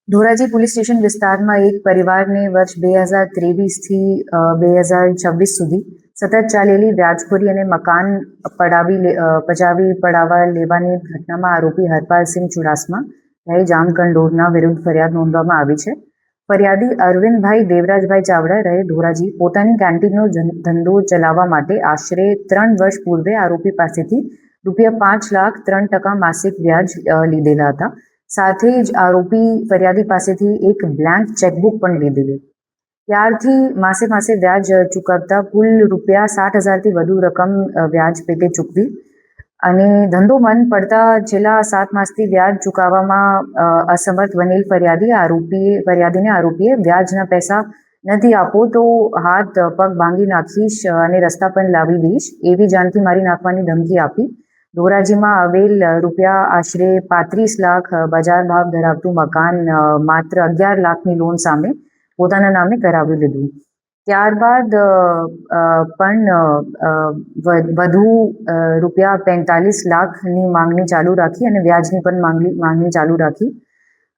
Dhoraji police station વિસ્તારમાં એક પરિવારને વર્ષ 2023થી 2026 સુધી સતત ચાલેલી વ્યાજખોરી અને મકાન પચાવી પડાવવા લેવાની ઘટનામાં આરોપી હરપાલસિંહ ચુડાસમા રહે જામકંડોરના વિરુદ્ધ ફરિયાદ નોંધવામાં આવી છે. ફરિયાદી અરવિંદભાઈ દેવરાજભાઈ ચાવડા રહે ધોરાજી પોતાની કેન્ટીનનો ધંધો ચલાવવા માટે આશરે 3 વર્ષ પૂર્વે આરોપી પાસેથી ₹5,03% માસિક વ્યાજ લીધેલા હતા. સાથે જ આરોપી ફરિયાદી પાસેથી એક બ્લેન્ક ચેકબુક પણ લીધેલી. ત્યારથી માસે વ્યાજ ચૂકવતા કુલ ₹60,000થી વધુ રકમ વ્યાજ પેટે ચૂકવી અને ધંધો બંધ પડતા છેલ્લા 7 માસથી વ્યાજ ચૂકવવામાં અસમર્થ બનેલ ફરિયાદીને આરોપીએ વ્યાજના પૈસા નથી આપો તો હાથ પગ ભાંગી નાખીશ અને રસ્તા પર લાવી દઈશ એવી જાનથી મારી નાખવાની ધમકી આપી ધોરાજીમાં આવેલ આશરે 35 લાખ બજાર ભાવ ધરાવતું મકાન માત્ર 11 લાખની લોન સામે પોતાના નામે કરાવી લીધું. ત્યારબાદ પણ વધુ ₹45 લાખની માંગણી ચાલુ રાખી અને વ્યાજની પણ માંગણી ચાલુ રાખી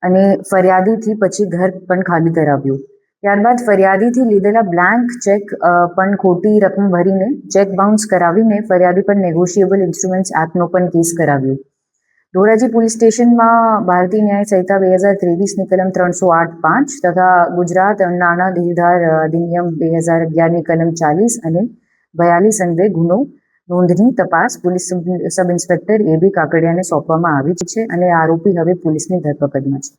અને ફરિયાદીથી પછી ઘર પણ ખાલી કરાવ્યું. ત્યારબાદ ફરિયાદીથી લીધેલા બ્લેન્ક ચેક પણ ખોટી રકમ ભરીને ચેક બાઉન્સ કરાવીને ફરિયાદી પર નેગોશિયેબલ ઇન્સ્ટ્રુમેન્ટ્સ એક્ટનો પણ કેસ કરાવ્યો. ધોરાજી પોલીસ સ્ટેશનમાં ભારતીય ન્યાય સંહિતા 2023ની કલમ 308(5) તથા ગુજરાત નાણાં દેહધાર અધિનિયમ 2011ની કલમ 40 અને 42 અન્વયે ગુનો નોંધની તપાસ પોલીસ સબ ઇન્સ્પેક્ટર AB કાકડિયાને સોંપવામાં આવી છે અને આરોપી હવે પોલીસની ધરપકડમાં છે.